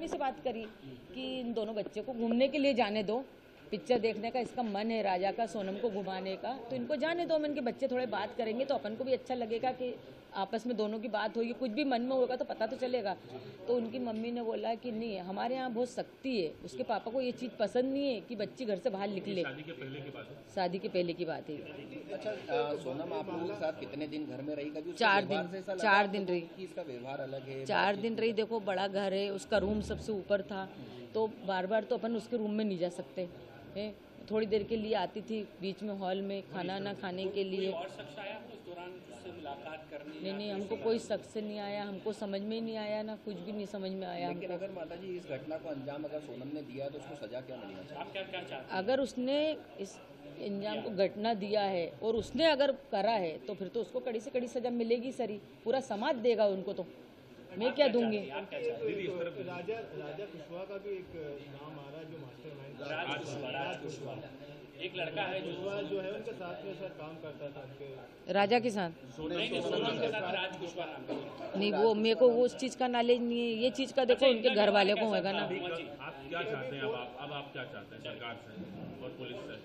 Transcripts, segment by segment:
Mummy से बात करी कि इन दोनों बच्चे को घूमने के लिए जाने दो, पिक्चर देखने का इसका मन है राजा का, सोनम को घुमाने का, तो इनको जाने दो। इनके बच्चे थोड़े बात करेंगे तो अपन को भी अच्छा लगेगा कि आपस में दोनों की बात होगी, कुछ भी मन में होगा तो पता तो चलेगा। तो उनकी मम्मी ने बोला कि नहीं, हमारे यहाँ बहुत सख्ती है, उसके पापा को ये चीज़ पसंद नहीं है कि बच्ची घर से बाहर निकले। शादी के पहले की बात है? शादी के पहले की बात है। अच्छा, सोनम आप लोगों के साथ कितने दिन घर में रही? कभी 4 दिन रही। इसका व्यवहार अलग है? 4 दिन रही। देखो बड़ा घर है, उसका रूम सबसे ऊपर था, तो बार बार तो अपन उसके रूम में नहीं जा सकते हैं। थोड़ी देर के लिए आती थी बीच में हॉल में खाना ना खाने के लिए। और शख्स आया उस दौरान उससे मुलाकात करने? नहीं, हमको कोई शख्स नहीं आया, हमको समझ में ही नहीं आया ना, कुछ भी नहीं समझ में आया। लेकिन अगर माता जी इस घटना को अंजाम अगर सोनम ने दिया तो उसको सजा क्या मिलना चाहिए? आप क्या चाहते हैं? अगर उसने इस अंजाम को घटना दिया है और उसने अगर करा है तो फिर तो उसको कड़ी से कड़ी सजा मिलेगी सर। पूरा समाज देगा उनको, तो मैं क्या दूंगी। राजा कुशवाहा का भी एक नाम आ रहा है जो मास्टरमाइंड राज कुशवाहा एक लड़का है जो है उनके साथ में सर काम करता था उनके राजा के साथ। सोनम के साथ राज कुशवाहा नाम है। नहीं, वो मेरे को वो उस चीज़ का नॉलेज नहीं है। ये चीज़ का देखो उनके घर वाले को होगा ना। आप क्या चाहते हैं अब आप क्या चाहते हैं सरकार से और पुलिस से?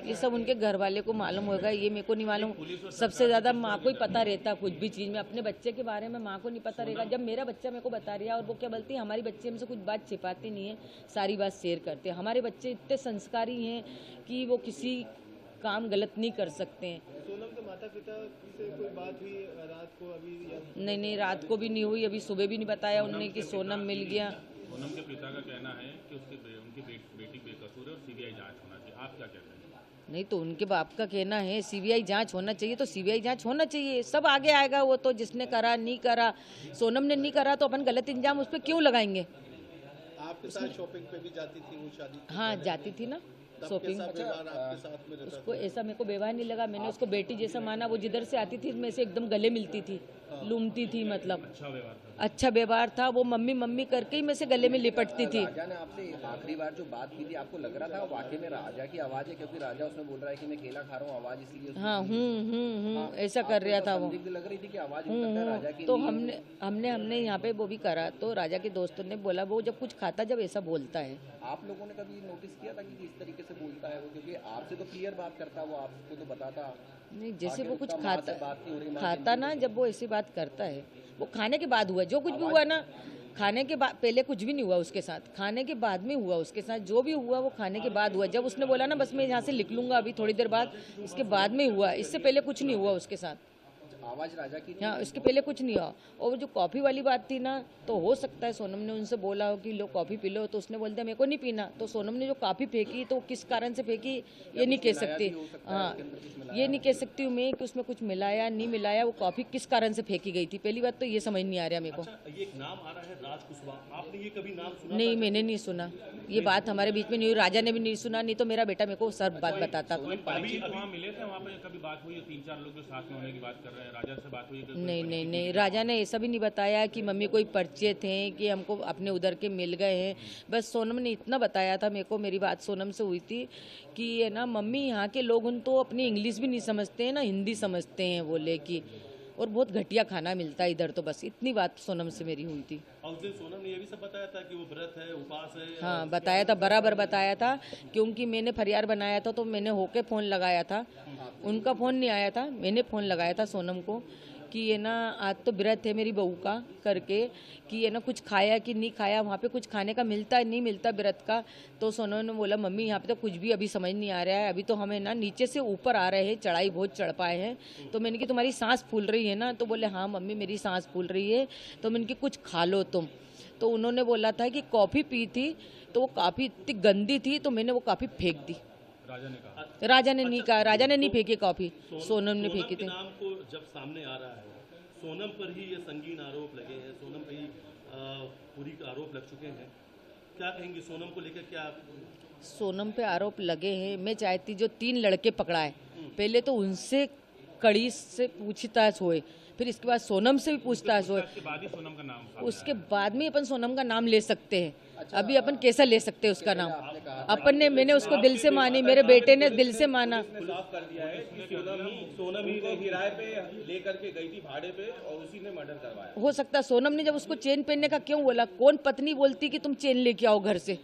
ये सब उनके घर वाले को मालूम होगा, ये मेरे को नहीं मालूम। सबसे ज़्यादा माँ को ही पता रहता कुछ भी चीज़ में। अपने बच्चे के बारे में माँ को नहीं पता रहेगा। जब मेरा बच्चा मेरे को बता रहा है, और वो क्या बोलती है, हमारी बच्चे हमसे कुछ बात छिपाती नहीं है, सारी बात शेयर करते हैं। हमारे बच्चे इतने संस्कारी हैं कि वो किसी काम गलत नहीं कर सकते हैं। सोनम के माता पिता से कोई बात हुई रात को? अभी नहीं, रात को भी नहीं हुई, अभी सुबह भी नहीं बताया उन्होंने कि सोनम मिल गया। सोनम के पिता का कहना है कि उनकी बेटी बेकसूर है और सीबीआई जांच होना चाहिए। आप क्या कहते हैं? नहीं, तो उनके बाप का कहना है सीबीआई जांच होना चाहिए, तो सीबीआई जांच होना चाहिए। सब आगे आएगा, वो तो जिसने करा नहीं करा। सोनम ने नहीं करा तो अपन गलत इंजाम उस पर क्यों लगाएंगे। आपके साथ शॉपिंग पे भी जाती थी वो शादी? हाँ, जाती थी ना शॉपिंग। आपके साथ में रहता उसको ऐसा मेरे को व्यवहार नहीं लगा। मैंने उसको बेटी जैसा माना। वो जिधर से आती थी मैं से एकदम गले मिलती थी, लूमती थी, मतलब अच्छा व्यवहार था। वो मम्मी मम्मी करके ही मैं से गले में लिपटती थी। राजा ने आपसे आखिरी बार जो बात की थी, आपको लग रहा था वाकई में राजा की आवाज है? क्योंकि राजा उसमें बोल रहा है कि मैं केला खा रहा हूँ, आवाज इसलिए। हाँ, ऐसा कर रहा था वो। लग रही थी कि आवाज राजा की। तो हमने यहाँ पे वो भी करा, तो राजा के दोस्तों ने बोला वो जब कुछ खाता जब ऐसा बोलता है। आप लोगों ने कभी नोटिस किया था कि किस तरीके से बोलता है वो? क्योंकि आपसे तो क्लियर बात करता, वो आपको तो बताता नहीं, जैसे वो कुछ बात नहीं हो रही, खाता ना, जब वो ऐसी बात करता है, वो खाने के बाद हुआ। जो कुछ भी हुआ ना, खाने के बाद, पहले कुछ भी नहीं हुआ उसके साथ, खाने के बाद में हुआ उसके साथ। जो भी हुआ वो खाने के बाद हुआ। जब उसने बोला ना बस मैं यहाँ से लिख लूंगा अभी थोड़ी देर बाद, इसके बाद में हुआ, इससे पहले कुछ नहीं हुआ उसके साथ। आवाज राजा की? हाँ, इसके पहले कुछ नहीं हुआ। और जो कॉफ़ी वाली बात थी ना, तो हो सकता है सोनम ने उनसे बोला हो कि लो कॉफ़ी पी लो, तो उसने बोल दिया मेरे को नहीं पीना। तो सोनम ने जो कॉफ़ी फेंकी तो किस कारण से फेंकी ये नहीं कह सकती। हाँ, ये नहीं कह सकती हूँ मैं कि उसमें कुछ मिलाया नहीं मिलाया। वो कॉफ़ी किस कारण से फेंकी गई थी, पहली बात तो ये समझ नहीं आ रहा मेरे को। ये एक नाम आ रहा है राज कुशवाहा, आपने ये कभी नाम सुना? नहीं, मैंने नहीं सुना। ये बात हमारे बीच में नहीं हुई, राजा ने भी नहीं सुना, नहीं तो मेरा बेटा मेरे को सब बात बताता। अभी वहाँ मिले थे, वहाँ पे कभी बात हुई? 3-4 लोग जो साथ में होने की बात कर रहे हैं, राजा से बात हुई? नहीं, राजा ने ऐसा भी नहीं बताया कि मम्मी कोई परिचय थे कि हमको अपने उधर के मिल गए हैं। बस सोनम ने इतना बताया था मेरे को, मेरी बात सोनम से हुई थी कि है ना मम्मी, यहाँ के लोग उन तो अपनी इंग्लिश भी नहीं समझते हैं ना हिंदी समझते हैं बोले कि, और बहुत घटिया खाना मिलता है इधर। तो बस इतनी बात सोनम से मेरी हुई थी। और उस दिन सोनम ने ये भी सब बताया था कि वो व्रत है, उपास है? हाँ, बताया था, बराबर बताया था। क्योंकि मैंने फरियाद बनाया था तो मैंने होके फ़ोन लगाया था, उनका फ़ोन नहीं आया था, मैंने फ़ोन लगाया था सोनम को कि ये ना आज तो व्रत है मेरी बहू का करके, कि ये ना कुछ खाया कि नहीं खाया, वहाँ पे कुछ खाने का मिलता है नहीं मिलता व्रत का। तो सोनम ने बोला मम्मी यहाँ पे तो कुछ भी अभी समझ नहीं आ रहा है, अभी तो हमें ना नीचे से ऊपर आ रहे हैं, चढ़ाई बहुत चढ़ पाए हैं। तो मैंने कि तुम्हारी सांस फूल रही है ना? तो बोले हाँ मम्मी मेरी सांस फूल रही है। तो मैंने कि कुछ खा लो तुम। तो उन्होंने बोला था कि कॉफ़ी पी थी तो वो काफ़ी इतनी गंदी थी तो मैंने वो कॉफ़ी फेंक दी। राजा ने कहा? राजा ने नहीं कहा, राजा ने नहीं फेंकी कॉफ़ी, सोनम ने फेंकी थी। नाम को जब सामने आ रहा है, सोनम पर ही ये संगीन आरोप लगे हैं, सोनम पर ही पूरी आरोप लग चुके हैं, क्या कहेंगे सोनम को लेकर? क्या सोनम पे आरोप लगे हैं, मैं चाहती जो 3 लड़के पकड़ाए, पहले तो उनसे कड़ी से पूछताछ होए, फिर इसके बाद सोनम से भी पूछताछ होए, उसके बाद ही सोनम का नाम? उसके बाद में अपन सोनम का नाम ले सकते हैं। अभी अपन कैसा ले सकते हैं उसका नाम? अपन ने, मैंने उसको दिल से मानी, मेरे बेटे ने दिल से माना। खुलाफ कर दिया है कि सोनम ही को किराए पे लेकर के गई थी भाड़े पे और उसी ने मर्डर करवाया। हो सकता है सोनम ने जब उसको चेन पहनने का क्यों बोला? कौन पत्नी बोलती कि तुम चेन लेके आओ घर से?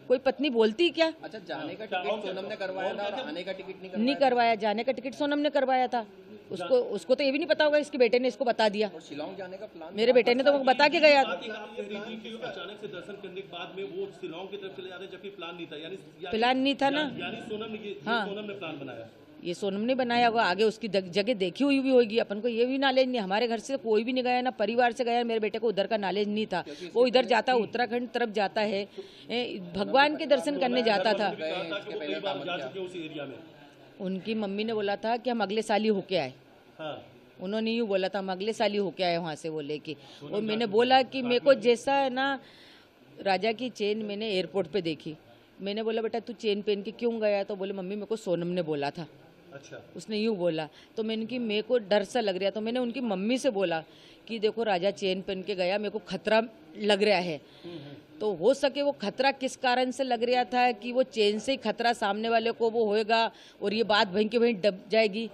कोई पत्नी बोलती क्या? अच्छा, जाने का टिकट सोनम ने करवाया था और आने का टिकट नहीं करवाया। जाने का टिकट सोनम ने करवाया था। उसको तो ये भी नहीं पता होगा, इसके बेटे ने इसको बता दिया। और शिलोंग जाने का प्लान मेरे बेटे ने तो वो बता के गया। बात आप कह रही थी कि अचानक से दर्शन करने के बाद में वो शिलोंग की तरफ चले जाते जबकि प्लान नहीं था, प्लान नहीं था ना। यानी सोनम ने हाँ। सोनम ने प्लान बनाया। ये सोनम ने बनाया होगा, आगे उसकी जगह देखी हुई भी होगी। अपन को ये भी नॉलेज नहीं, हमारे घर से कोई भी नहीं गया ना, परिवार से गया। मेरे बेटे को उधर का नॉलेज नहीं था। वो इधर जाता, उत्तराखंड तरफ जाता है, भगवान के दर्शन करने जाता था। कहा था कि वो कई बार जा चुके उस एरिया में। उनकी मम्मी ने बोला था कि हम अगले साल ही होके आए। हाँ। उन्होंने यूँ बोला था हम अगले साल ही होके आए वहाँ से वो लेके। और मैंने बोला कि मेरे को जैसा है ना, राजा की चेन मैंने एयरपोर्ट पे देखी। मैंने बोला बेटा तू चेन पहन के क्यों गया? तो बोले मम्मी मेरे को सोनम ने बोला था। अच्छा। उसने यूँ बोला तो मैंने कि मेरे को डर सा लग रहा। तो मैंने उनकी मम्मी से बोला कि देखो राजा चेन पहन के गया, मेरे को खतरा लग रहा है। तो हो सके वो खतरा किस कारण से लग रहा था कि वो चेन से ही खतरा सामने वाले को वो होएगा और ये बात वहीं के वहीं दब जाएगी।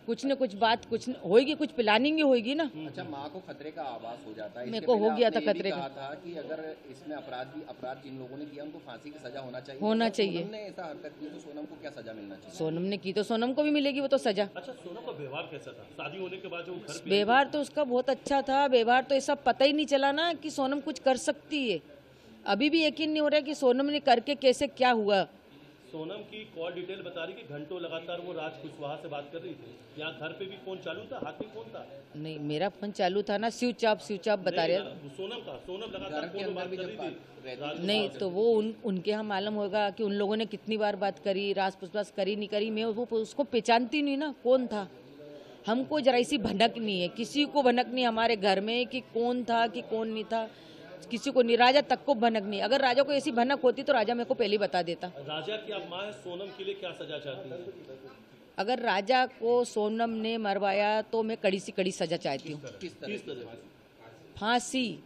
कुछ न कुछ बात कुछ होएगी, कुछ प्लानिंग ही होएगी ना। अच्छा, माँ को खतरे का आभास हो जाता है। मेरे इसके को पहले हो गया आपने था ये भी खतरे का। कहा था कि अगर इसमें अपराध जिन लोगों ने किया उनको फांसी की सजा होना चाहिए। होना अगर चाहिए। सोनम ने ऐसा हरकत की तो सोनम को क्या सजा मिलना चाहिए? सोनम ने की तो सोनम को भी मिलेगी वो तो सजा। अच्छा, सोनम का व्यवहार कैसा था शादी होने के बाद? जो घर पे व्यवहार तो उसका बहुत अच्छा था। व्यवहार तो ऐसा पता ही नहीं चला ना कि सोनम कुछ कर सकती है। अभी भी यकीन नहीं हो रहा कि सोनम ने करके कैसे क्या हुआ। सोनम की कॉल डिटेल बता रही कि घंटों लगातार वो राज कुशवाहा से बात कर रही थी। यहाँ घर पे भी फोन चालू था, हाथ में फोन था? नहीं, मेरा फोन चालू था ना, स्विच ऑफ बता रहे। सोनम लगातार घर के फोन अंदर बात भी कर जब रही बात थी। रहती नहीं तो वो उनके यहाँ मालूम होगा कि उन लोगों ने कितनी बार बात करी, राज पुछताछ करी नहीं करी। मैं वो उसको पहचानती नहीं ना कौन था। हमको जरा सी भनक नहीं है, किसी को भनक नहीं हमारे घर में कि कौन था कि कौन नहीं था, किसी को नहीं। राजा तक को भनक नहीं। अगर राजा को ऐसी भनक होती तो राजा मेरे को पहले ही बता देता। राजा की आप माँ है, सोनम के लिए क्या सजा चाहती है? अगर राजा को सोनम ने मरवाया तो मैं कड़ी सी कड़ी सजा चाहती हूँ। किस तरह? फांसी।